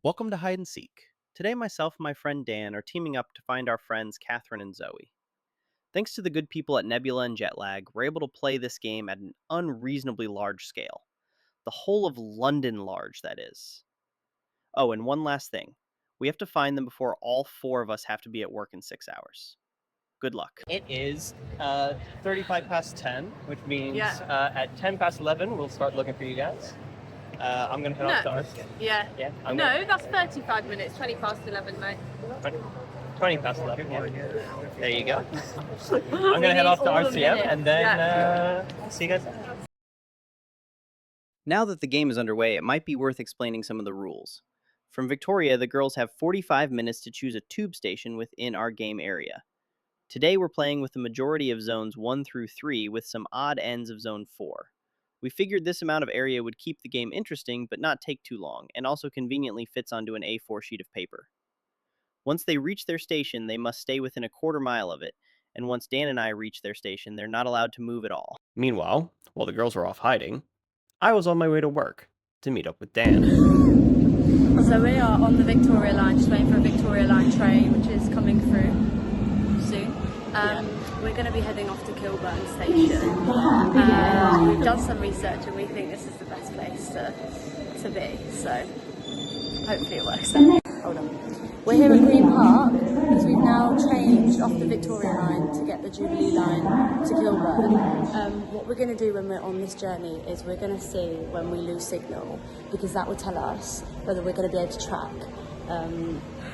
Welcome to Hide and Seek. Today, myself and my friend Dan are teaming up to find our friends Catherine and Zoe. Thanks to the good people at Nebula and Jetlag, we're able to play this game at an unreasonably large scale. The whole of London large, that is. Oh, and one last thing. We have to find them before all four of us have to be at work in 6 hours. Good luck. It is 35 past 10, which means at 10 past 11, we'll start looking for you guys. I'm going to head off to ours. Yeah. No, that's 35 minutes, 20 past 11, mate. 20 past 11, yeah. There you go. I'm going to head off to RCM and then see you guys then. Now that the game is underway, it might be worth explaining some of the rules. From Victoria, the girls have 45 minutes to choose a tube station within our game area. Today we're playing with the majority of zones 1 through 3 with some odd ends of zone 4. We figured this amount of area would keep the game interesting but not take too long, and also conveniently fits onto an A4 sheet of paper. Once they reach their station, they must stay within a quarter mile of it, and once Dan and I reach their station, they're not allowed to move at all. Meanwhile, while the girls were off hiding, I was on my way to work to meet up with Dan. So we are on the Victoria line, just waiting for a Victoria line train, which is coming through soon. We're going to be heading off to Kilburn Station. We've done some research and we think this is the best place to be, so hopefully it works out. Hold on. We're here at Green Park because we've now changed off the Victoria line to get the Jubilee line to Kilburn. What we're going to do when we're on this journey is we're going to see when we lose signal, because that will tell us whether we're going to be able to track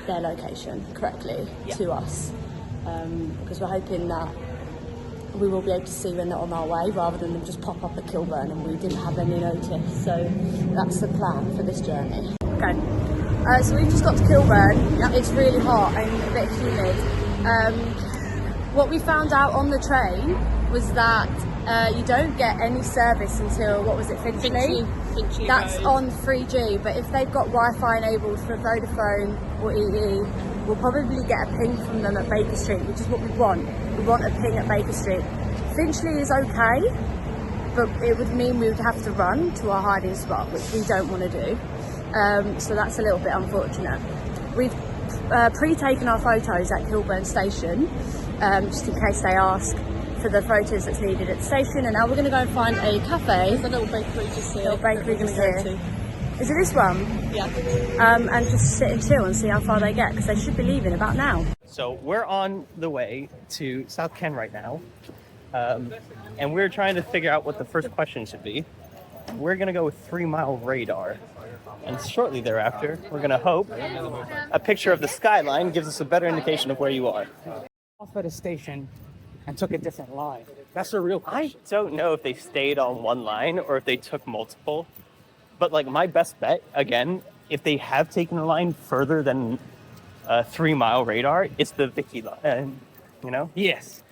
their location correctly to us. Because we're hoping that we will be able to see when they're on our way rather than them just pop up at Kilburn and we didn't have any notice. So that's the plan for this journey. Okay, so we've just got to Kilburn. It's really hot and a bit humid. What we found out on the train was that you don't get any service until, what was it, Finchley? Finchley That's Road. On 3G, but if they've got Wi-Fi enabled for Vodafone or EE, we'll probably get a ping from them at Baker Street, which is what we want. We want a ping at Baker Street. Finchley is okay, but it would mean we would have to run to our hiding spot, which we don't want to do. So that's a little bit unfortunate. We've pre-taken our photos at Kilburn Station, just in case they ask for the photos that's needed at the station, and now we're going to go and find a cafe. There's a little bakery just here. Little bakery just here. Is it this one? Yeah. And just sit and chill and see how far they get, because they should be leaving about now. So we're on the way to South Ken right now, and we're trying to figure out what the first question should be. We're going to go with 3 Mile Radar, and shortly thereafter, we're going to hope a picture of the skyline gives us a better indication of where you are. Off at a station and took a different line. That's the real question. I don't know if they stayed on one line or if they took multiple, but like my best bet, again, if they have taken a line further than 3 Mile Radar, it's the Vicky line, you know? Yes.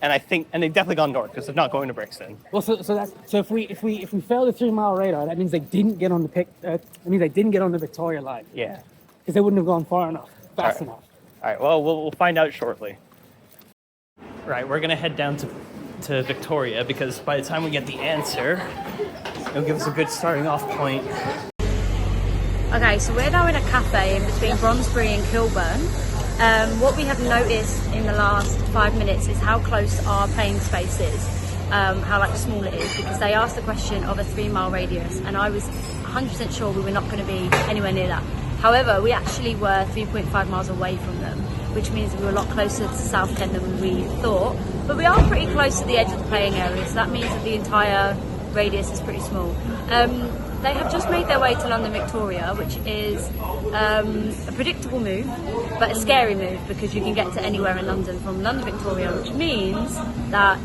And they've definitely gone north because they're not going to Brixton. Well, so if we fail the 3 Mile Radar, that means they didn't get on the Victoria line. Yeah. Because they wouldn't have gone far enough, fast enough. All right. Well, we'll find out shortly. Right. We're gonna head down to Victoria because by the time we get the answer, it'll give us a good starting off point. Okay, so we're now in a cafe in between Bromsbury and Kilburn. What we have noticed in the last 5 minutes is how close our playing space is, how small it is, because they asked the question of a 3 mile radius, and I was 100% sure we were not going to be anywhere near that. However, we actually were 3.5 miles away from them, which means we were a lot closer to South Ken than we thought. But we are pretty close to the edge of the playing area, so that means that the entire radius is pretty small. They have just made their way to London Victoria, which is a predictable move, but a scary move because you can get to anywhere in London from London Victoria, which means that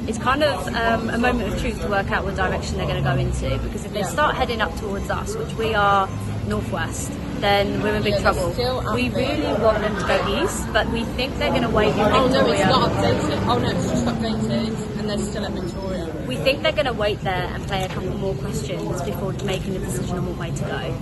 it's kind of a moment of truth to work out what direction they're going to go into, because if they start heading up towards us, which we are northwest, then we're in big trouble. We really want them to go east, but we think they're going to wait in Victoria. Oh no, it's not updated. Oh no, it's just updated, and they're still at Victoria. We think they're going to wait there and play a couple more questions before making a decision on what way to go.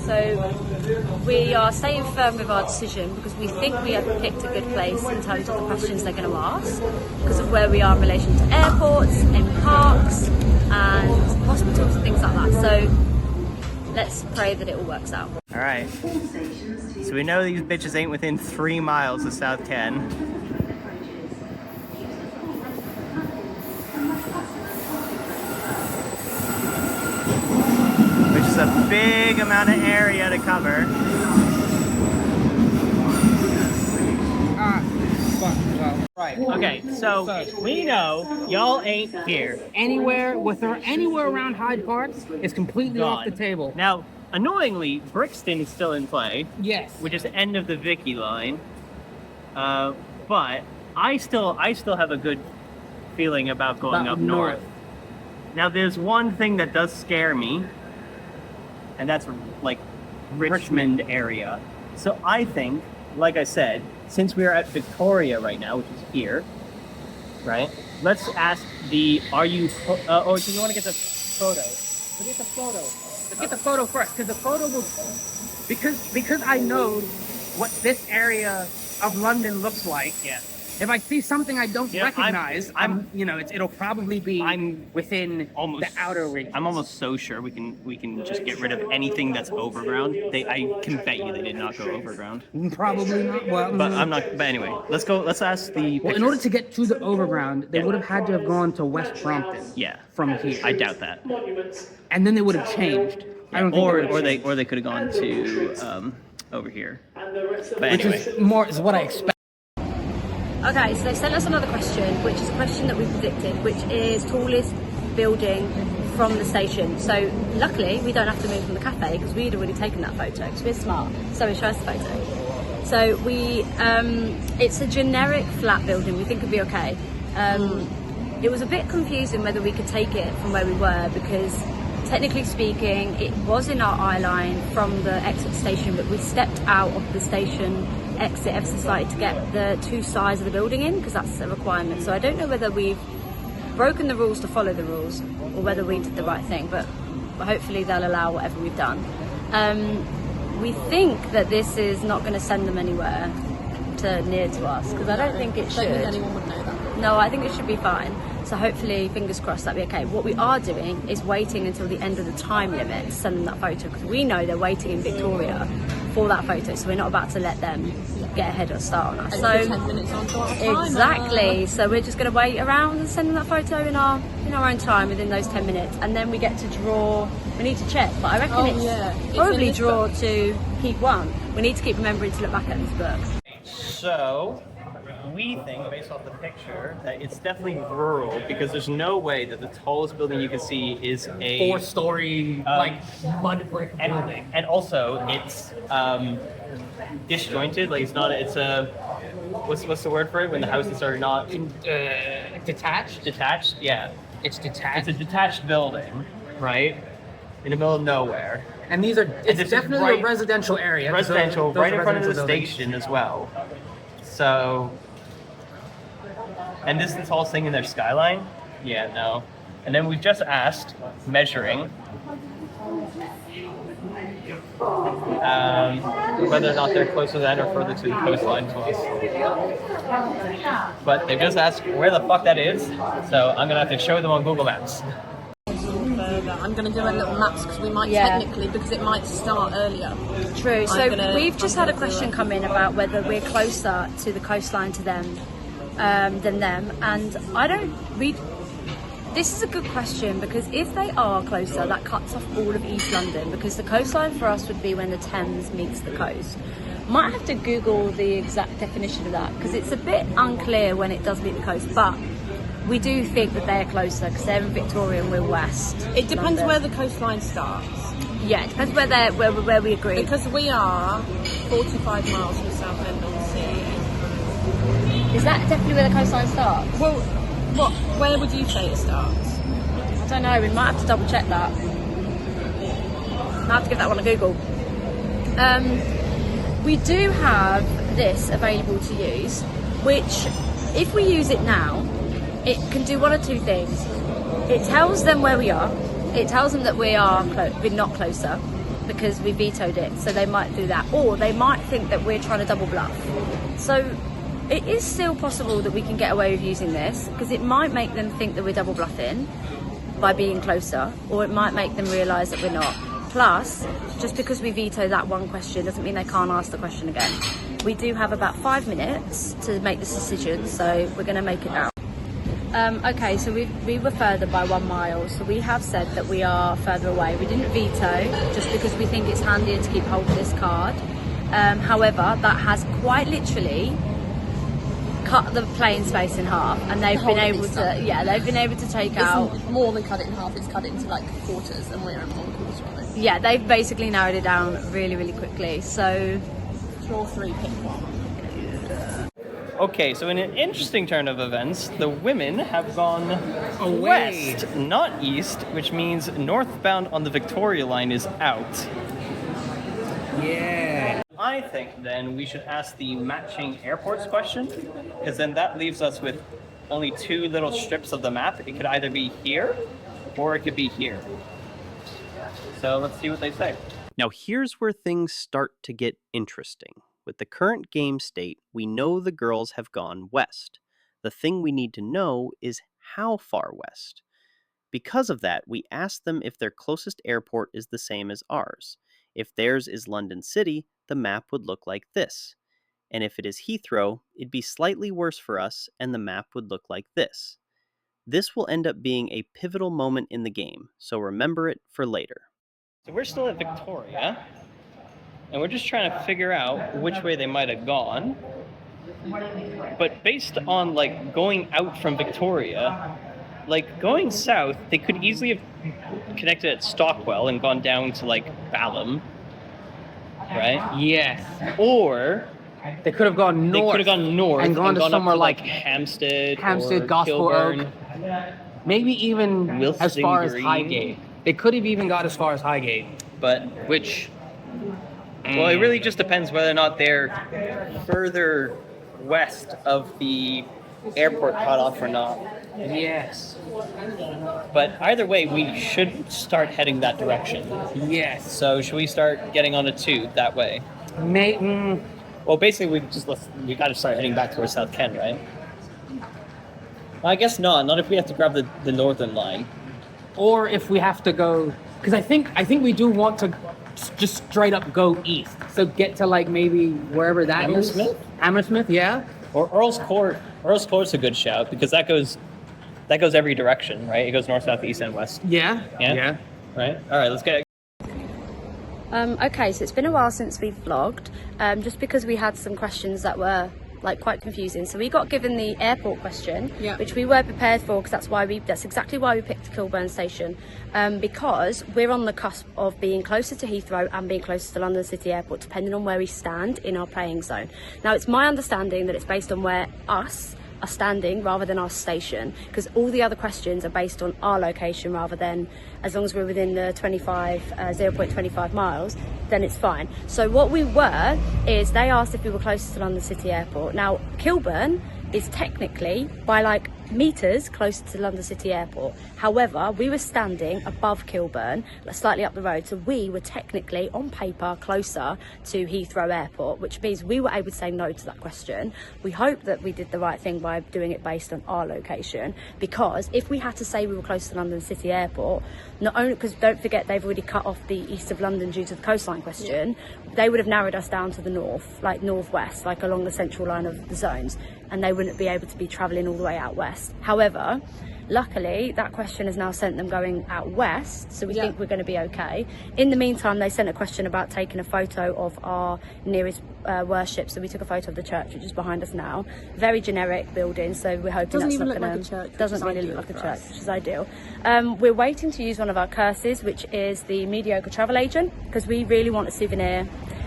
So we are staying firm with our decision because we think we have picked a good place in terms of the questions they're going to ask, because of where we are in relation to airports and parks and hospitals and things like that. So let's pray that it all works out. All right. So we know these bitches ain't within 3 miles of South Ken. Which is a big amount of area to cover. Right. Okay, so we know y'all ain't here. Anywhere around Hyde Park is completely off the Gone. table. Now, annoyingly, Brixton is still in play, Yes. which is the end of the Vicky line. But I still have a good feeling about going About up north. Now, there's one thing that does scare me, and that's like Richmond area. So I think, like I said, since we are at Victoria right now, which is here, right? Let's ask the, do you want to get the photo? Let's get the photo. Let's get the photo first, because the photo will, because I know what this area of London looks like. Yeah. If I see something I don't Yeah, recognize, it'll probably be within almost the outer regions. I'm almost so sure we can just get rid of anything that's overground. I can bet you they did not go overground. Probably not. Well, But I'm not. But anyway, let's go. Let's ask the. Well, in order to get to the overground, they would have had to have gone to West Brompton. Yeah. From here. I doubt that. And then they would have changed. I don't think Or they could have gone to over here. But anyway, which is what I expect. Okay, so they sent us another question, which is a question that we predicted, which is tallest building from the station. So luckily, we don't have to move from the cafe because we'd already taken that photo because we're smart. So we show us the photo. So it's a generic flat building. We think it'd be okay. It was a bit confusing whether we could take it from where we were because technically speaking, it was in our eye line from the exit station, but we stepped out of the station exit ever so slightly to get the two sides of the building in because that's a requirement. So I don't know whether we've broken the rules to follow the rules or whether we did the right thing, but hopefully they'll allow whatever we've done. We think that this is not going to send them anywhere near to us because I don't think it should. I don't think anyone would know that. No, I think it should be fine. So hopefully, fingers crossed, that'll be okay. What we are doing is waiting until the end of the time limit to send them that photo because we know they're waiting in Victoria for that photo. So we're not about to let them get ahead or start on us. And So 10 minutes on to our timer. exactly. So we're just going to wait around and send them that photo in our own time within those 10 minutes, and then we get to draw. We need to check, but I reckon it's probably in draw to peak one. We need to keep remembering to look back at this book. so we think, based off the picture, that it's definitely rural because there's no way that the tallest building you can see is a 4-story mud brick building. and also it's disjointed. Like it's not. It's a what's the word for it when the houses are not Detached. detached? Yeah, It's detached. it's a detached building, right, in the middle of nowhere. And these are it's it's definitely right- a residential area. Residential, Those right are in front of the residential buildings. station as well. So, and this is the tallest thing in their skyline? Yeah, no. And then we've just asked, measuring, whether or not they're closer than or further to the coastline to us. But they've just asked where the fuck that is, so I'm gonna have to show them on Google Maps. I'm going to do a little maps because we might technically, because it might start earlier. True. So we've just had a do question it. come in about whether we're closer to the coastline to them than them, and I don't read. This is a good question because if they are closer, that cuts off all of East London because the coastline for us would be when the Thames meets the coast. Might have to Google the exact definition of that because it's a bit unclear when it does meet the coast, but we do think that they're closer because they're in Victoria and we're west. It depends London. where the coastline starts. Yeah, it depends where we agree. Because we are 45 miles from Southend on the sea. Is that definitely where the coastline starts? Well, where would you say it starts? I don't know, we might have to double check that. Might have to give that one a Google. We do have this available to use, which if we use it now, it can do one or two things. It tells them where we are. It tells them that we're not closer because we vetoed it, so they might do that. Or they might think that we're trying to double bluff. So it is still possible that we can get away with using this because it might make them think that we're double bluffing by being closer, or it might make them realise that we're not. Plus, just because we veto that one question doesn't mean they can't ask the question again. We do have about 5 minutes to make this decision, so we're going to make it now. Okay, so we were further by 1 mile, so we have said that we are further away. We didn't veto just because we think it's handier to keep hold of this card. However, that has quite literally cut the playing space in half, and they've been able to take out more than cut it in half. It's cut it into like quarters, and we're in 1/4 of it. Yeah, they've basically narrowed it down really, really quickly. So Draw 3, pick 1. Okay, so in an interesting turn of events, the women have gone Away. west, not east, which means northbound on the Victoria line is out. Yeah. I think then we should ask the matching airports question, because then that leaves us with only 2 little strips of the map. It could either be here, or it could be here. So let's see what they say. Now here's where things start to get interesting. With the current game state, we know the girls have gone west. The thing we need to know is how far west. Because of that, we asked them if their closest airport is the same as ours. If theirs is London City, the map would look like this. And if it is Heathrow, it'd be slightly worse for us, and the map would look like this. This will end up being a pivotal moment in the game, so remember it for later. So we're still at Victoria, and we're just trying to figure out which way they might have gone. But based on like going out from Victoria, like going south, they could easily have connected at Stockwell and gone down to like Balham, right? Yes. Or They could have gone north. they could have gone north and gone to up somewhere like like Hampstead, or Gospel Kilburn. Oak. Maybe even as far as Green. Highgate. They could have even got as far as Highgate. But Which well, it really just depends whether or not they're further west of the airport cutoff or not. yes. But either way, we should start heading that direction. Yes. So should we start getting on a tube that way? Well, basically, we got to start heading back towards South Ken, right? Well, I guess not. Not if we have to grab the northern line. Or if we have to go, because I think we do want to just straight up go east. So get to like maybe wherever that is. Hammersmith? Hammersmith, yeah. Or Earl's Court. Earl's Court's a good shout because that goes every direction, right? It goes north, south, east, and west. Yeah. Yeah. Right. All right. Let's get. okay, so it's been a while since we've vlogged, just because we had some questions that were like quite confusing. So we got given the airport question, which we were prepared for because that's exactly why we picked Kilburn Station, because we're on the cusp of being closer to Heathrow and being closer to London City Airport, depending on where we stand in our playing zone. Now, it's my understanding that it's based on where us are standing rather than our station, because all the other questions are based on our location rather than, as long as we're within the 0.25 miles, then it's fine. So what we were is they asked if we were closest to London City Airport. Now Kilburn is technically by like meters closer to London City Airport. However, we were standing above Kilburn, slightly up the road, so we were technically on paper closer to Heathrow Airport, which means we were able to say no to that question. We hope that we did the right thing by doing it based on our location, because if we had to say we were close to London City Airport, not only because don't forget they've already cut off the east of London due to the coastline question, they would have narrowed us down to the north, like northwest, like along the central line of the zones, and they wouldn't be able to be travelling all the way out west. However, luckily that question has now sent them going out west, so we think we're going to be okay. In the meantime, they sent a question about taking a photo of our nearest worship, so we took a photo of the church, which is behind us now. Very generic building, so we're hoping Doesn't that's even not look going like a church, to doesn't which is really look like a ideal church, for us. which is ideal. We're waiting to use one of our curses, which is the mediocre travel agent, because we really want a souvenir.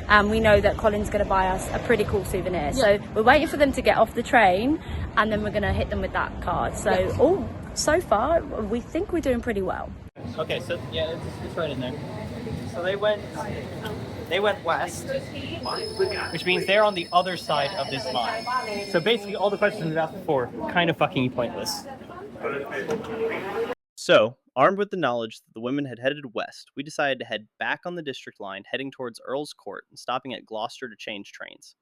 And we know that Colin's going to buy us a pretty cool souvenir. So we're waiting for them to get off the train, and then we're going to hit them with that card. So, so far, we think we're doing pretty well. Okay, so yeah, it's right in there. So they went west, which means they're on the other side of this line. So basically, all the questions we've asked before kind of fucking pointless. So, armed with the knowledge that the women had headed west, we decided to head back on the district line, heading towards Earl's Court and stopping at Gloucester to change trains.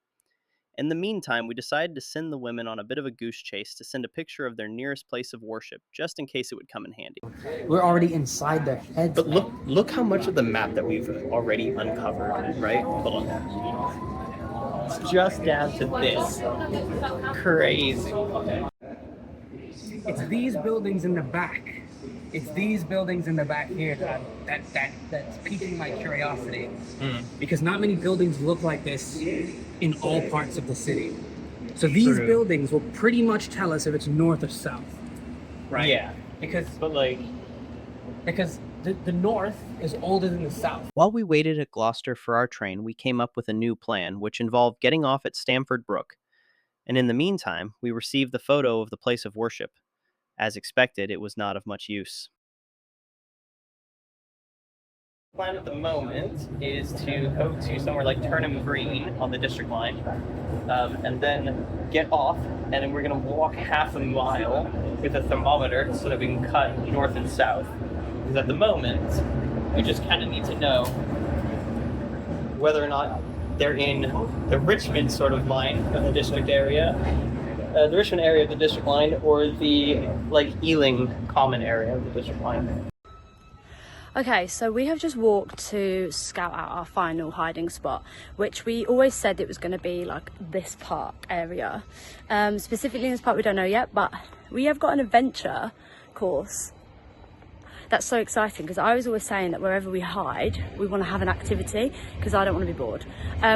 In the meantime, we decided to send the women on a bit of a goose chase to send a picture of their nearest place of worship, just in case it would come in handy. We're already inside their heads. But look how much of the map that we've already uncovered, right? Hold on. It's just down to this. Crazy. It's these buildings in the back. It's these buildings in the back here that's piquing my curiosity. Because not many buildings look like this in all parts of the city. So these buildings will pretty much tell us if it's north or south. Right? Yeah. Because the north is older than the south. While we waited at Gloucester for our train, we came up with a new plan, which involved getting off at Stamford Brook. And in the meantime, we received the photo of the place of worship. As expected, it was not of much use. The plan at the moment is to go to somewhere like Turnham Green on the district line, and then get off, and then we're going to walk half a mile with a thermometer so that we can cut north and south. Because at the moment, we just kind of need to know whether or not they're in the Richmond sort of line of the district area, the Richmond area of the district line, or the Ealing common area of the district line. Okay, so we have just walked to scout out our final hiding spot, which we always said it was going to be like this park area. Specifically in this park we don't know yet, but we have got an adventure course. That's so exciting, because I was always saying that wherever we hide, we want to have an activity, because I don't want to be bored.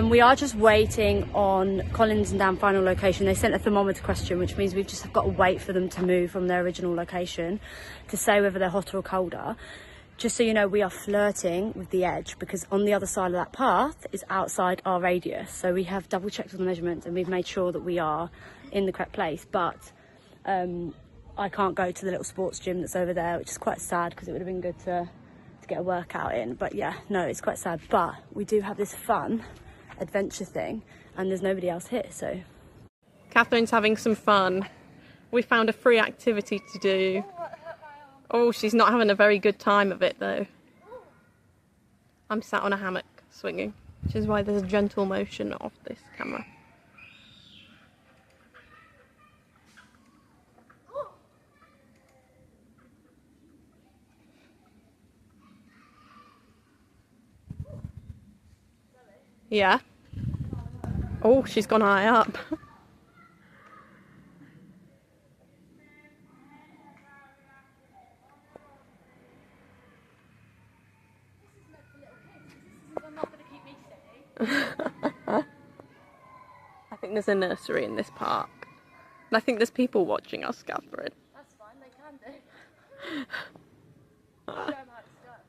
We are just waiting on Collins and Dan final location. They sent a thermometer question, which means we've just got to wait for them to move from their original location to say whether they're hotter or colder. Just so you know, we are flirting with the edge, because on the other side of that path is outside our radius. So we have double checked all the measurements and we've made sure that we are in the correct place. But I can't go to the little sports gym that's over there, which is quite sad, because it would have been good to get a workout in. But yeah, no, it's quite sad. But we do have this fun adventure thing, and there's nobody else here, so. Catherine's having some fun. We found a free activity to do. Oh, she's not having a very good time of it though. I'm sat on a hammock swinging, which is why there's a gentle motion of this camera. Yeah. Oh, she's gone high up. I think there's a nursery in this park. And I think there's people watching us, Catherine. That's fine, they can do. Show them how it's done.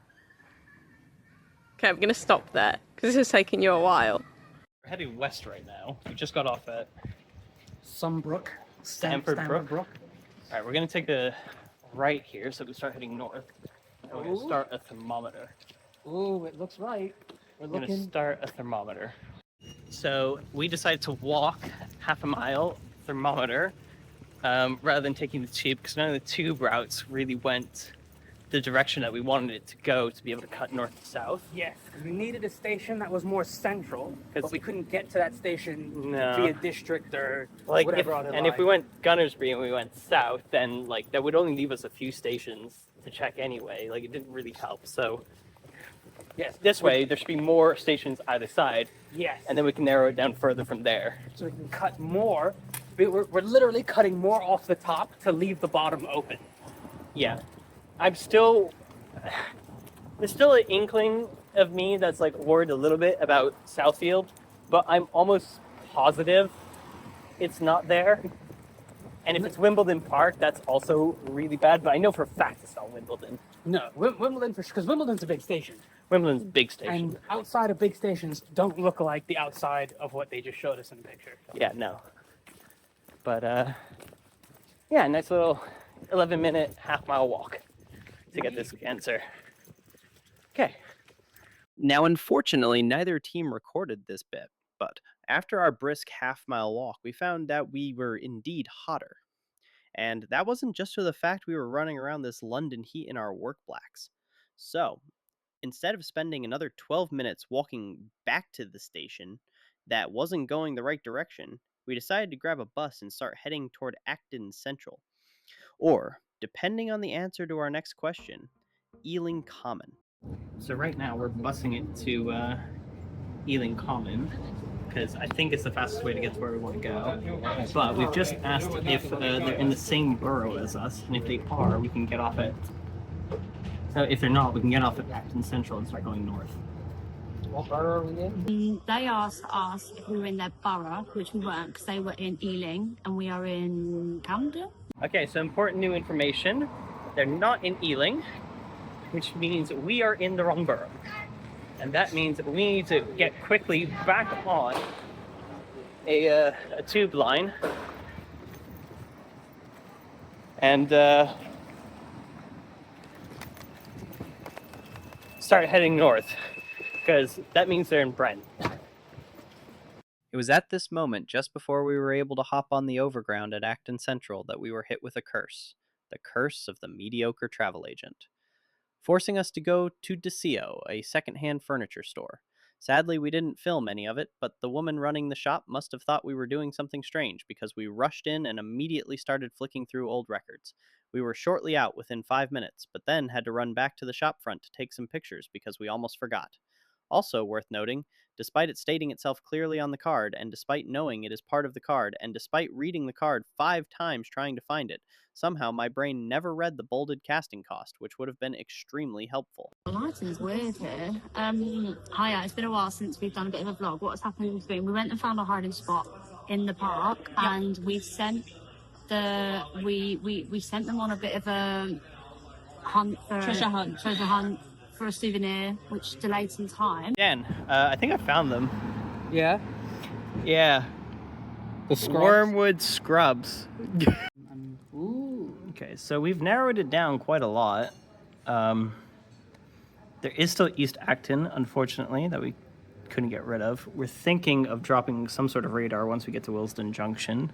Okay, I'm going to stop there, because this is taking you a while. We're heading west right now. We just got off at Sunbrook. Stamford Brook. Alright, we're going to take a right here, so we start heading north. And we're going to start a thermometer. Ooh, it looks right. We're going to start a thermometer. So we decided to walk half a mile thermometer rather than taking the tube, because none of the tube routes really went the direction that we wanted it to go to be able to cut north to south. Yes, because we needed a station that was more central, but we couldn't get to that station No. via district or Like whatever other line. if we went Gunnersbury and we went south, then that would only leave us a few stations to check anyway. It didn't really help. So yes, this way there should be more stations either side. Yes, And then we can narrow it down further from there. so we can cut more. We're literally cutting more off the top to leave the bottom open. Yeah. There's still an inkling of me that's worried a little bit about Southfield, but I'm almost positive it's not there. And if it's Wimbledon Park, that's also really bad, but I know for a fact it's not Wimbledon. No, Wimbledon, because Wimbledon's a big station. Wimbledon's a big station. And outside of big stations don't look like the outside of what they just showed us in the picture. Yeah, no. But, yeah, nice little 11-minute half-mile walk to get this answer. Okay. Now, unfortunately, neither team recorded this bit, but after our brisk half-mile walk, we found that we were indeed hotter. And that wasn't just for the fact we were running around this London heat in our work blacks. So, instead of spending another 12 minutes walking back to the station, that wasn't going the right direction, we decided to grab a bus and start heading toward Acton Central. Or, depending on the answer to our next question, Ealing Common. So right now we're busing it to Ealing Common because I think it's the fastest way to get to where we want to go. But we've just asked if they're in the same borough as us, and if they are, we can get off at. So if they're not, we can get off at Acton Central and start going north. What borough are we in? They asked us if we were in their borough, which we weren't because they were in Ealing and we are in Camden. Okay, so important new information. They're not in Ealing, which means we are in the wrong borough. And that means we need to get quickly back on a tube line and start heading north, because that means they're in Brent. It was at this moment, just before we were able to hop on the overground at Acton Central, that we were hit with a curse. The curse of the mediocre travel agent, forcing us to go to Desio, a second-hand furniture store. Sadly, we didn't film any of it, but the woman running the shop must have thought we were doing something strange, because we rushed in and immediately started flicking through old records. We were shortly out within 5 minutes, but then had to run back to the shop front to take some pictures because we almost forgot. Also worth noting, despite it stating itself clearly on the card, and despite knowing it is part of the card, and despite reading the card 5 times trying to find it, somehow my brain never read the bolded casting cost, which would have been extremely helpful. The lighting's weird here. Hiya, it's been a while since we've done a bit of a vlog. What has happened has been we went and found a hiding spot in the park, and we sent we sent them on a bit of a hunt for treasure hunt for a souvenir, which delayed some time. Dan, I think I found them. Yeah. Yeah. The scrubs. Wormwood scrubs. Ooh. Okay, so we've narrowed it down quite a lot. There is still East Acton, unfortunately, that we couldn't get rid of. We're thinking of dropping some sort of radar once we get to Willesden Junction.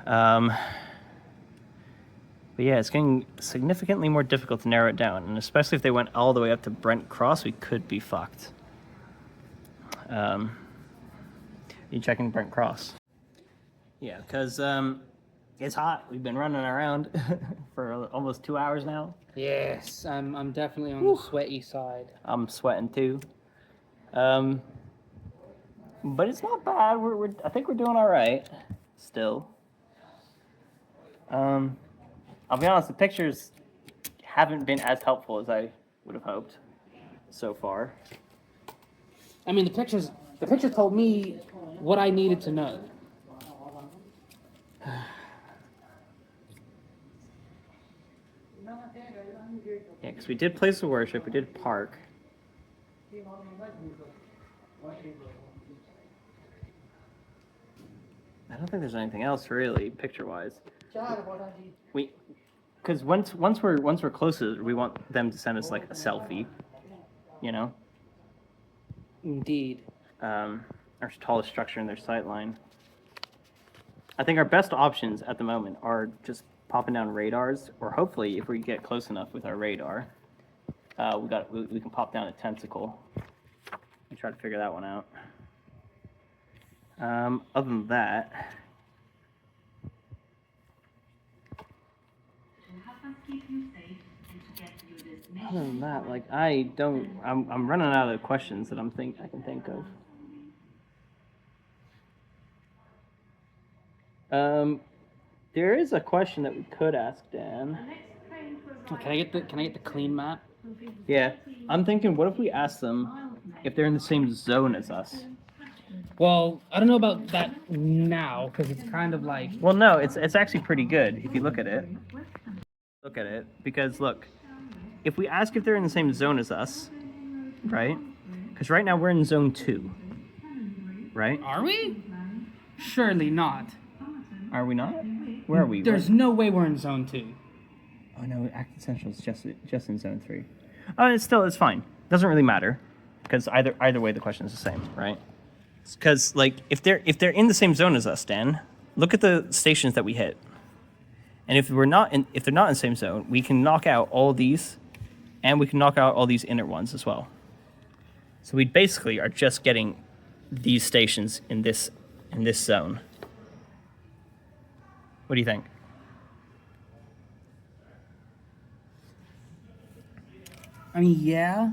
But yeah, it's getting significantly more difficult to narrow it down, and especially if they went all the way up to Brent Cross, we could be fucked. You checking Brent Cross? Yeah, because it's hot. We've been running around for almost 2 hours now. Yes, I'm definitely on the sweaty side. I'm sweating too. But it's not bad. I think we're doing all right still. I'll be honest, the pictures haven't been as helpful as I would have hoped so far. I mean, the picture told me what I needed to know. Yeah, because we did place of worship, we did park. I don't think there's anything else really, picture-wise. Because once we're closer, we want them to send us like a selfie, you know. Indeed. Our tallest structure in their sightline. I think our best options at the moment are just popping down radars, or hopefully, if we get close enough with our radar, we can pop down a tentacle and try to figure that one out. Other than that, like I'm running out of questions that I can think of. There is a question that we could ask Dan. Can I get the clean map? Yeah, I'm thinking, what if we ask them if they're in the same zone as us? Well, I don't know about that now, because it's kind of like... Well, no, it's actually pretty good if you look at it. Because look, if we ask if they're in the same zone as us, right? Because right now we're in zone 2, right? Are we? Surely not. Are we not? Where are we? There's no way we're in zone 2. Oh no, Acton Central is just in zone 3. Oh, it's fine. Doesn't really matter, because either way the question is the same, right? Because like if they're in the same zone as us, Dan, look at the stations that we hit, and if they're not in the same zone, we can knock out all these, and we can knock out all these inner ones as well. So we basically are just getting these stations in this zone. What do you think? I mean, yeah.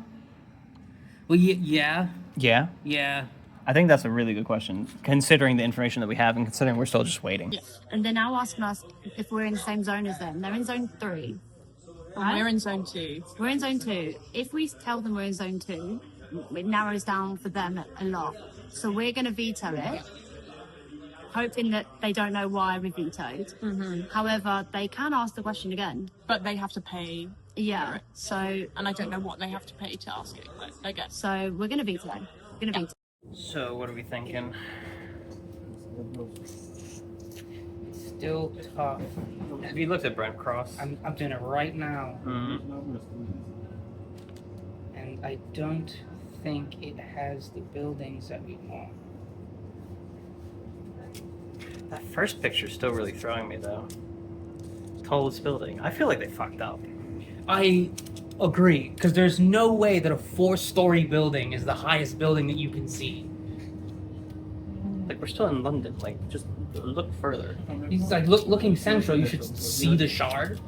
Well, yeah. Yeah? Yeah. I think that's a really good question, considering the information that we have and considering we're still just waiting. And they're now asking us if we're in the same zone as them. They're in zone 3. And we're in zone 2. We're in zone 2. If we tell them we're in zone 2, it narrows down for them a lot. So we're going to veto it, hoping that they don't know why we vetoed. However, they can ask the question again. But they have to pay. Yeah. So, And I don't know what they have to pay to ask it, but I guess. so we're going to veto. We're going to veto. So, what are we thinking? Still tough. Have you looked at Brent Cross? I'm doing it right now, Mm-hmm. and I don't think it has the buildings that we want. That first picture's still really throwing me, though. Tallest building. I feel like they fucked up. I agree, because there's no way that a 4-story building is the highest building that you can see. Like, we're still in London. Like, just look further. It's like looking central, you should see the Shard.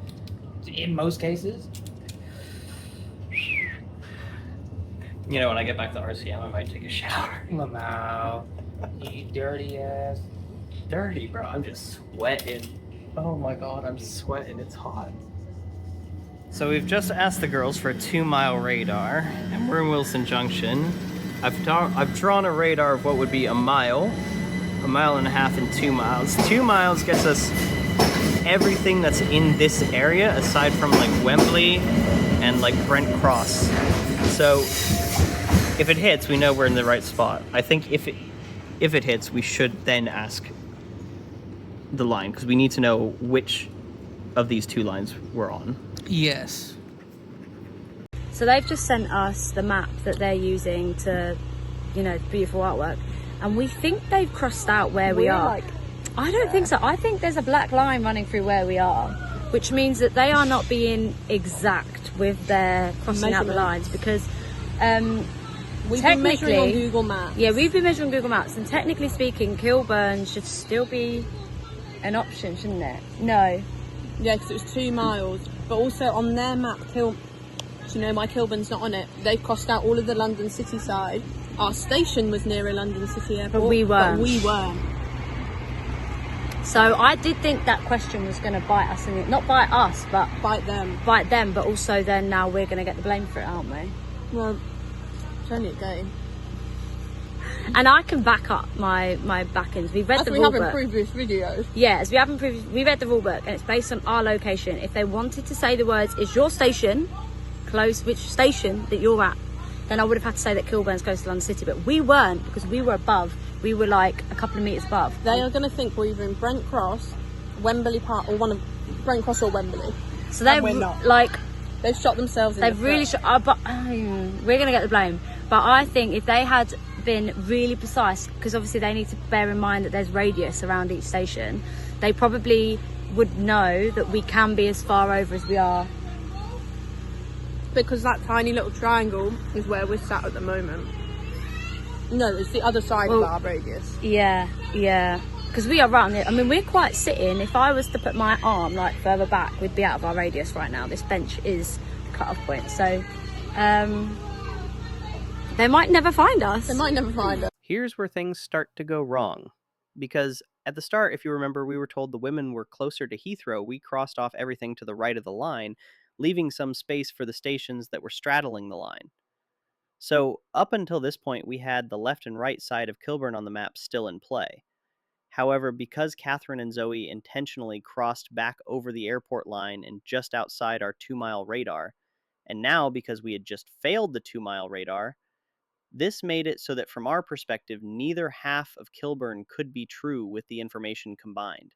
In most cases. You know, when I get back to RCM, I might take a shower. Lamau, you dirty ass. Dirty, bro. I'm just sweating. Oh my god, I'm sweating. It's hot. So we've just asked the girls for a 2-mile radar, and we're in Wilson Junction. I've drawn a radar of what would be a mile and a half, and 2 miles. 2 miles gets us everything that's in this area, aside from like Wembley and like Brent Cross. So if it hits, we know we're in the right spot. I think if it hits, we should then ask the line, because we need to know which of these 2 lines we're on. Yes. So they've just sent us the map that they're using to, beautiful artwork. And we think they've crossed out where we are. I don't think so. I think there's a black line running through where we are, which means that they are not being exact with their crossing out the lines, because We've been measuring on technically, Google Maps. yeah, we've been measuring Google Maps, and technically speaking, Kilburn should still be an option, shouldn't it? No. Yeah, because it was 2 miles. But also on their map, my Kilburn's not on it. They've crossed out all of the London city side. Our station was near a London city airport. But we weren't. But we weren't. So I did think that question was going to bite us, and not bite us, but Bite them. bite them. But also, then now we're going to get the blame for it, aren't we? Well, it's only a game. And I can back up my back-ins. We read As the we rule have in book. previous videos. Yeah, as we haven't we read the rule book, and it's based on our location. If they wanted to say the words, "Is your station close? Which station that you're at?" then I would have had to say that Kilburn's close to London City, but we weren't, because we were above. We were like a couple of metres above. They are going to think we're either in Brent Cross, Wembley Park, or one of Brent Cross or Wembley. So they're we're not. like, They've shot themselves in they've the really foot. but we're going to get the blame. But I think if they had been really precise, because obviously they need to bear in mind that there's radius around each station, they probably would know that we can be as far over as we are. Because that tiny little triangle is where we're sat at the moment. No, it's the other side of our radius. Yeah, because we are right on it. I mean, we're quite sitting. If I was to put my arm like further back, we'd be out of our radius right now. This bench is the cut-off point, so they might never find us. They might never find us. Here's where things start to go wrong. Because at the start, if you remember, we were told the women were closer to Heathrow. We crossed off everything to the right of the line, leaving some space for the stations that were straddling the line. So up until this point, we had the left and right side of Kilburn on the map still in play. However, because Catherine and Zoe intentionally crossed back over the airport line and just outside our 2-mile radar, and now because we had just failed the 2-mile radar, this made it so that from our perspective, neither half of Kilburn could be true with the information combined.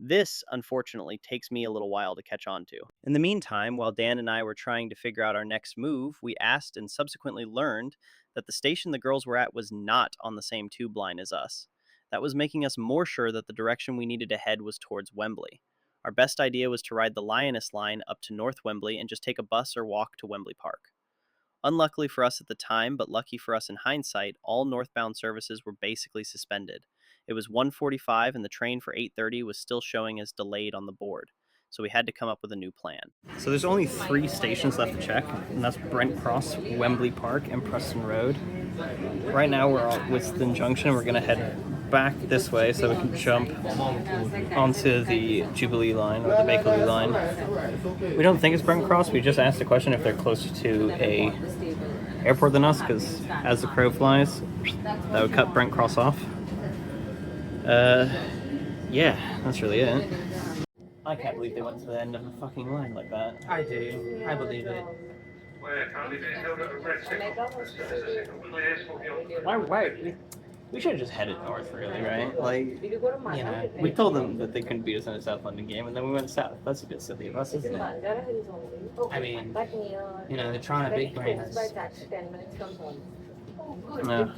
This, unfortunately, takes me a little while to catch on to. In the meantime, while Dan and I were trying to figure out our next move, we asked and subsequently learned that the station the girls were at was not on the same tube line as us. That was making us more sure that the direction we needed to head was towards Wembley. Our best idea was to ride the Lioness line up to North Wembley and just take a bus or walk to Wembley Park. Unluckily for us at the time, but lucky for us in hindsight, all northbound services were basically suspended. It was 1:45 and the train for 8:30 was still showing as delayed on the board, so we had to come up with a new plan. So there's only 3 stations left to check, and that's Brent Cross, Wembley Park, and Preston Road. Right now we're at Whiston Junction. We're going to head back this way so we can jump onto the Jubilee line or the Bakerloo line. We don't think it's Brent Cross. We just asked the question if they're closer to a airport than us, because as the crow flies, that would cut Brent Cross off. Yeah, that's really it. I can't believe they went to the end of the fucking line like that. I do. I believe it. Why? We should have just headed north, really, right? Like, you know, we told them that they couldn't beat us in a South London game, and then we went south. That's a bit silly of us, isn't it? I mean, you know, they're trying to big brain us. No.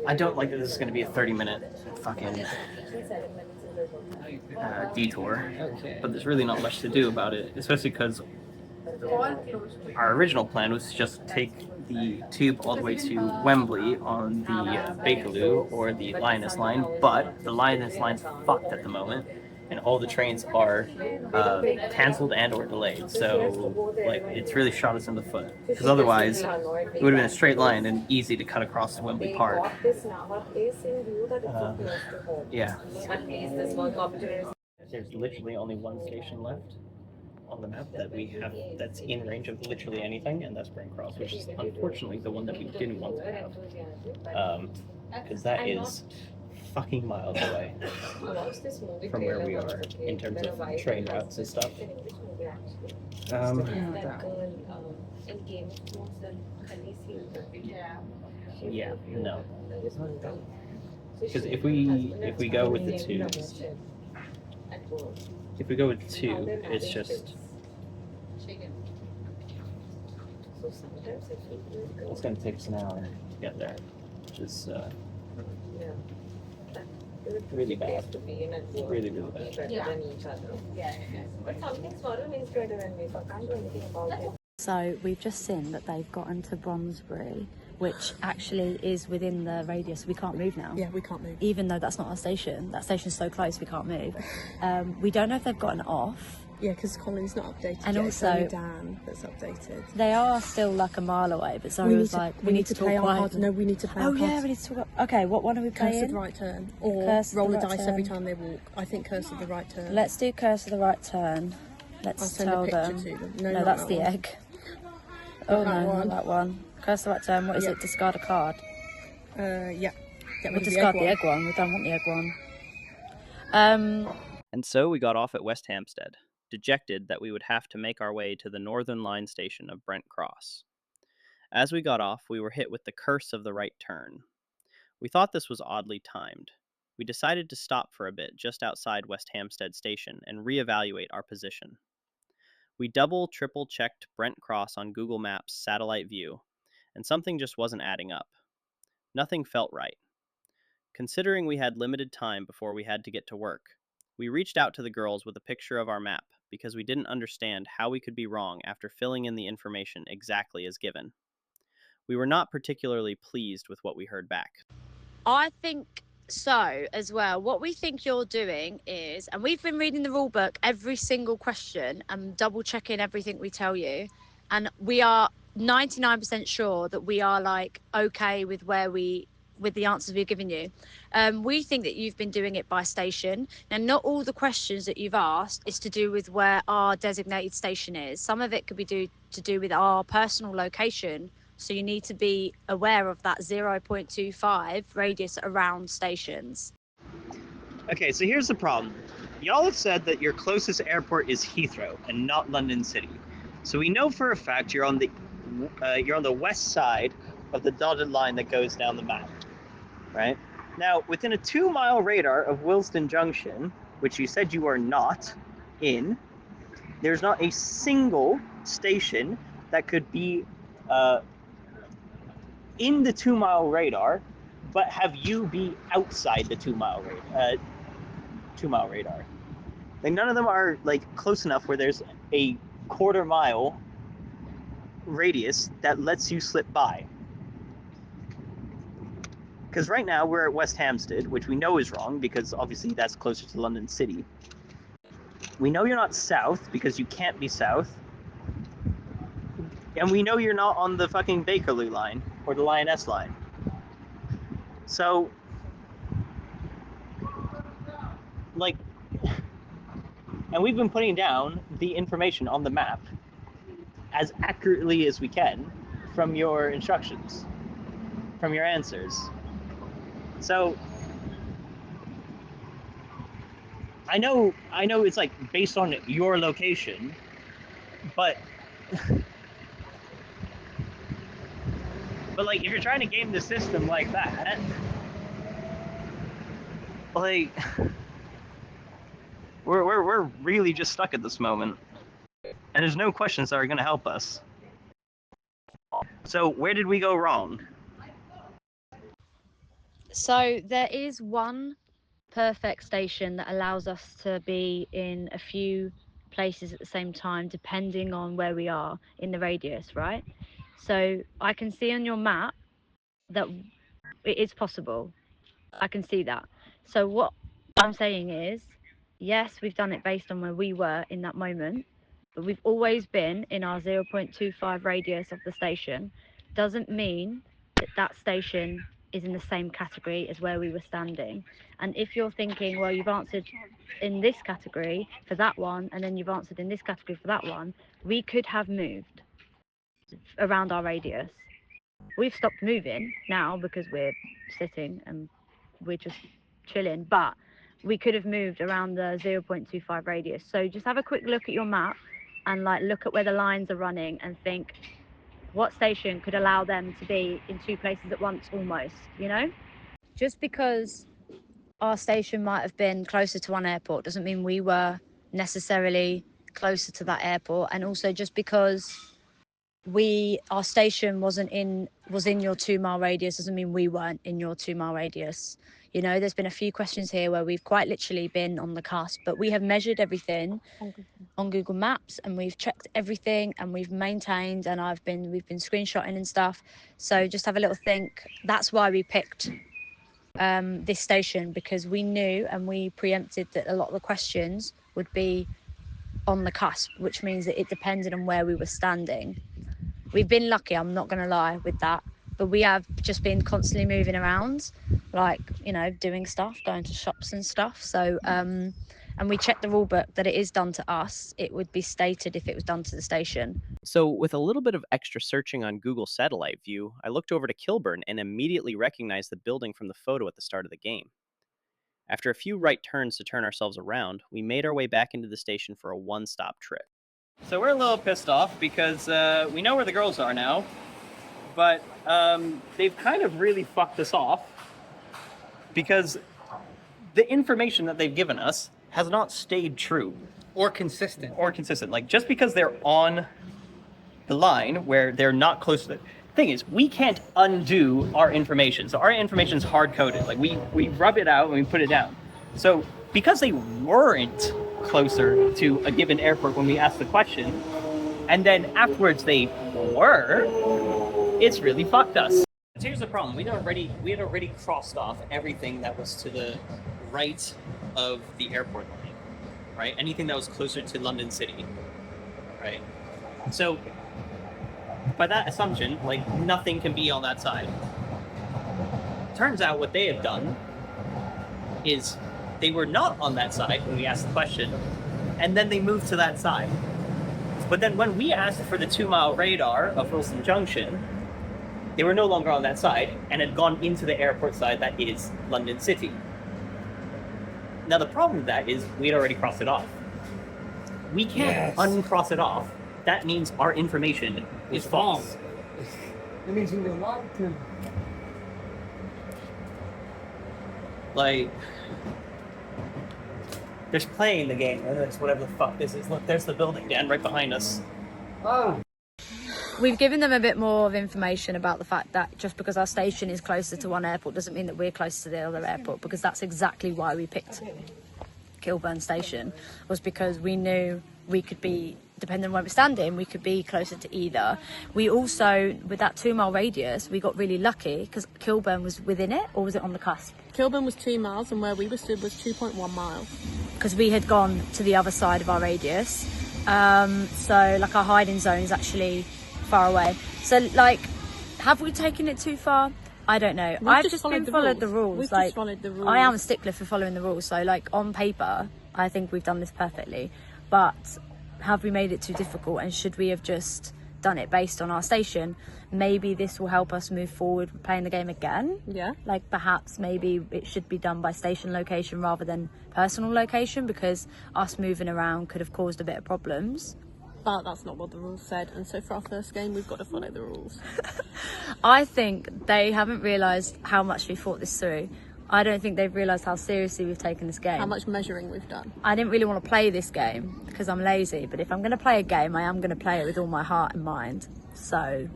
I don't like that this is going to be a 30-minute fucking detour, but there's really not much to do about it, especially because our original plan was to just take the tube all the way to Wembley on the Bakerloo or the Lioness line, but the Lioness line's fucked at the moment, and all the trains are cancelled and or delayed, so like it's really shot us in the foot, because otherwise it would have been a straight line and easy to cut across to Wembley Park. Yeah. There's literally only one station left on the map that we have that's in range of literally anything, and that's Brent Cross, which is unfortunately the one that we didn't want to have, because that is fucking miles away from where we are in terms of train routes and stuff. Yeah, no. Because if we go with the tubes, it's just it's going to take us an hour to get there, which is really bad. Really, really bad. So we've just seen that they've gotten to Bromsbury, which actually is within the radius. We can't move now. Yeah, we can't move. Even though that's not our station. That station's so close we can't move. We don't know if they've gotten off. Yeah, because Colin's not updated And yet. also- It's only Dan that's updated. They are still like a mile away, but Zoe was like, we need to talk play our quietly. cards. No, we need to play Oh our yeah, cards. we need to talk. Okay, what one are we Curse of playing? the right turn. Or Curse of roll the a right dice every turn. time they walk. I think curse of the right turn. Let's do Curse of the Right Turn. I'll Let's send tell a picture them. to them. No, not that's that the one. egg. Oh that no, one. not that one. Curse of the Right Turn. What is Yeah. it? Discard a card. Yeah. Get We'll rid of discard the egg one. one. We don't want the egg one. And so we got off at West Hampstead, dejected that we would have to make our way to the Northern Line station of Brent Cross. As we got off, we were hit with the curse of the right turn. We thought this was oddly timed. We decided to stop for a bit just outside West Hampstead station and reevaluate our position. We triple checked Brent Cross on Google Maps satellite view, and something just wasn't adding up. Nothing felt right. Considering we had limited time before we had to get to work, we reached out to the girls with a picture of our map because we didn't understand how we could be wrong after filling in the information exactly as given. We were not particularly pleased with what we heard back. I think so as well. What we think you're doing is, and we've been reading the rule book every single question and double checking everything we tell you, and we are 99% sure that we are like okay with with the answers we've given you. We think that you've been doing it by station. Now, not all the questions that you've asked is to do with where our designated station is. Some of it could be to do with our personal location. So you need to be aware of that 0.25 radius around stations. Okay, so here's the problem. Y'all have said that your closest airport is Heathrow and not London City. So we know for a fact you're on the west side of the dotted line that goes down the map, right? Now, within a 2-mile radar of Willesden Junction, which you said you are not in, there's not a single station that could be in the 2-mile radar, but have you be outside the 2-mile radar. Like, none of them are like close enough where there's a quarter mile radius that lets you slip by. Because right now we're at West Hampstead, which we know is wrong because obviously that's closer to London City. We know you're not south because you can't be south. And we know you're not on the fucking Bakerloo line or the Lioness line. So, like, and we've been putting down the information on the map as accurately as we can from your instructions, from your answers. So, I know it's like based on your location, but like if you're trying to game the system like that, like we're really just stuck at this moment. And there's no questions that are gonna help us. So where did we go wrong? So there is one perfect station that allows us to be in a few places at the same time, depending on where we are in the radius, right? So I can see on your map that it is possible. I can see that. So what I'm saying is, yes, we've done it based on where we were in that moment, but we've always been in our 0.25 radius of the station. Doesn't mean that that station is in the same category as where we were standing. And if you're thinking, well, you've answered in this category for that one, and then you've answered in this category for that one, we could have moved around our radius. We've stopped moving now because we're sitting and we're just chilling, but we could have moved around the 0.25 radius. So just have a quick look at your map and like look at where the lines are running and think what station could allow them to be in two places at once almost, you know? Just because our station might have been closer to one airport doesn't mean we were necessarily closer to that airport. And also just because our station was in your 2 mile radius doesn't mean we weren't in your 2 mile radius. You know, there's been a few questions here where we've quite literally been on the cusp, but we have measured everything on Google Maps and we've checked everything and we've maintained and we've been screenshotting and stuff. So just have a little think. That's why we picked this station, because we knew and we preempted that a lot of the questions would be on the cusp, which means that it depended on where we were standing. We've been lucky, I'm not going to lie with that, but we have just been constantly moving around, like, you know, doing stuff, going to shops and stuff. So, and we checked the rule book that it is done to us. It would be stated if it was done to the station. So, with a little bit of extra searching on Google Satellite View, I looked over to Kilburn and immediately recognized the building from the photo at the start of the game. After a few right turns to turn ourselves around, we made our way back into the station for a one-stop trip. So we're a little pissed off because we know where the girls are now, but they've kind of really fucked us off because the information that they've given us has not stayed true. Or consistent. Like, just because they're on the line where they're not close to the thing is, we can't undo our information. So our information is hard-coded. Like, we rub it out and we put it down. So because they weren't closer to a given airport when we asked the question, and then afterwards they were, it's really fucked us. So here's the problem. We had already crossed off everything that was to the right of the airport line, right? Anything that was closer to London City, right? So by that assumption, like, nothing can be on that side. Turns out what they have done is they were not on that side when we asked the question, and then they moved to that side. But then when we asked for the 2-mile radar of Wilson Junction, they were no longer on that side and had gone into the airport side that is London City. Now the problem with that is we had already crossed it off. We can't uncross it off. That means our information is false. That means you lied to. Like, there's playing the game, and it's whatever the fuck this is. Look, there's the building, Dan, right behind us. Oh. We've given them a bit more of information about the fact that just because our station is closer to one airport doesn't mean that we're closer to the other airport, because that's exactly why we picked Kilburn Station, was because we knew we could be depending on where we're standing, we could be closer to either. We also, with that 2 mile radius, we got really lucky because Kilburn was within it, or was it on the cusp? Kilburn was 2 miles, and where we were stood was 2.1 miles. Because we had gone to the other side of our radius. So like our hiding zone is actually far away. So like, have we taken it too far? I don't know. I've just been followed the rules. We've like, just followed the rules. I am a stickler for following the rules. So like on paper, I think we've done this perfectly. But have we made it too difficult? And should we have just done it based on our station? Maybe this will help us move forward with playing the game again. Yeah. Like perhaps maybe it should be done by station location rather than personal location, because us moving around could have caused a bit of problems. But that's not what the rules said, and so for our first game we've got to follow the rules. I think they haven't realised how much we thought this through. I don't think they've realised how seriously we've taken this game. How much measuring we've done. I didn't really want to play this game because I'm lazy, but if I'm going to play a game, I am going to play it with all my heart and mind. So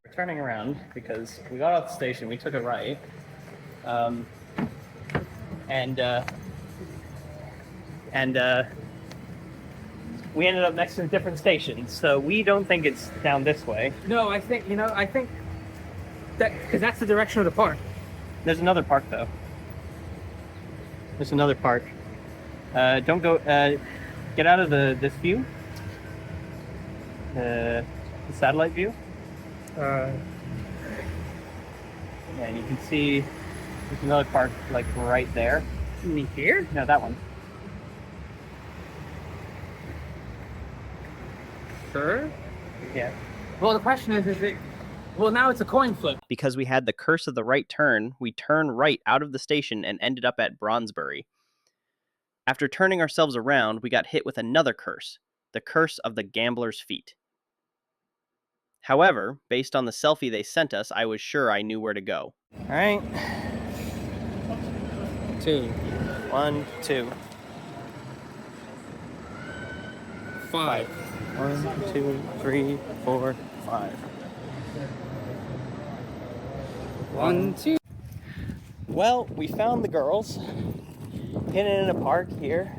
We're turning around because we got off the station, we took a right, and we ended up next to a different station. So we don't think it's down this way. No, I think that because that's the direction of the park. There's another park though. There's another park. Don't go. Get out of this view. The satellite view. Yeah, and you can see there's another park like right there. Me here? No, that one. Sure. Yeah. Well, the question is it? Well, now it's a coin flip. Because we had the curse of the right turn, we turned right out of the station and ended up at Bronsbury. After turning ourselves around, we got hit with another curse, the curse of the gambler's feet. However, based on the selfie they sent us, I was sure I knew where to go. All right. 2, 1, 2, 5. 1, 2, 3, 4, 5. 1, 2. Well, we found the girls hidden in a park here.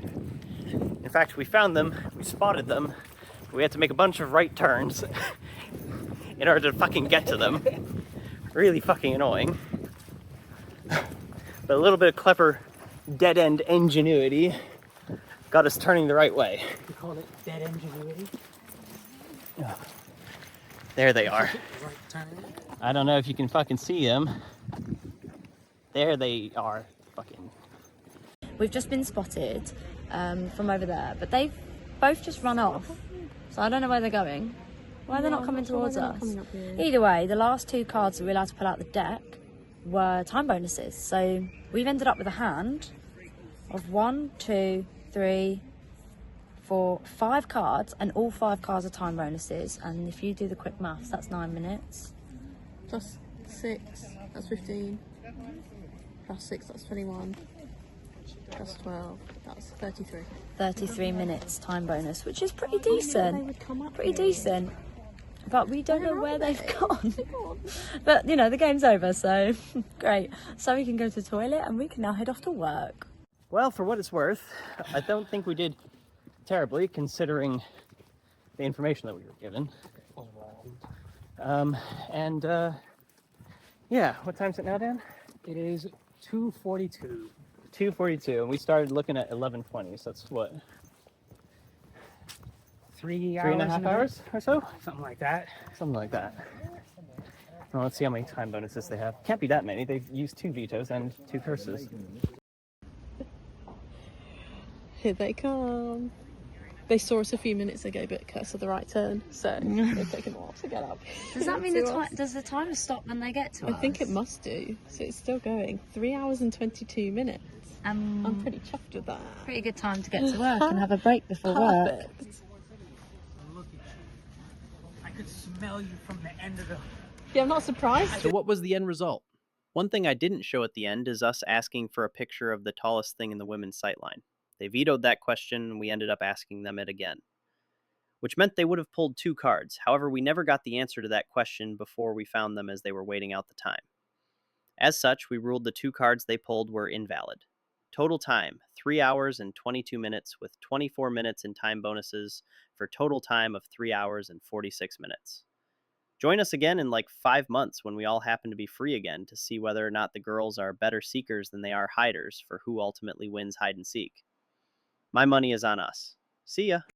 In fact, we found them, we spotted them. We had to make a bunch of right turns in order to fucking get to them. Really fucking annoying. But a little bit of clever dead-end ingenuity got us turning the right way. You call it dead ingenuity? There they are. Right turn. I don't know if you can fucking see them. There they are. Fucking. we've just been spotted from over there, but they've both just run off. So I don't know where they're going. Why they're not coming towards us. Either way, the last 2 cards that we were allowed to pull out the deck were time bonuses. So we've ended up with a hand of 1, 2, 3, 4, 5 cards, and all 5 cards are time bonuses. And if you do the quick maths, that's 9 minutes. Plus 6, that's 15. Plus 6, that's 21. Plus 12, that's 33. 33 minutes time bonus, which is pretty decent. Pretty decent. But we don't know where they've gone. But, you know, the game's over, so great. So we can go to the toilet and we can now head off to work. Well, for what it's worth, I don't think we did terribly, considering the information that we were given. Yeah, what time is it now, Dan? It is 2:42. 2:42, and we started looking at 11:20, so that's what? 3 hours? 3.5 hours or so? Something like that. Something like that. Well, let's see how many time bonuses they have. Can't be that many. They've used 2 vetoes and 2 curses. Here they come. They saw us a few minutes ago, but curse of the right turn, so they've taken a while to get up. Does that mean does the timer stop when they get to us? I think it must do, so it's still going. 3 hours and 22 minutes. I'm pretty chuffed with that. Pretty good time to get to work and have a break before work. Perfect. Look at you. I could smell you from the end of the... Yeah, I'm not surprised. So what was the end result? One thing I didn't show at the end is us asking for a picture of the tallest thing in the women's sightline. They vetoed that question, and we ended up asking them it again, which meant they would have pulled 2 cards. However, we never got the answer to that question before we found them as they were waiting out the time. As such, we ruled the 2 cards they pulled were invalid. Total time 3 hours and 22 minutes, with 24 minutes in time bonuses for total time of 3 hours and 46 minutes. Join us again in like 5 months when we all happen to be free again to see whether or not the girls are better seekers than they are hiders for who ultimately wins hide and seek. My money is on us. See ya.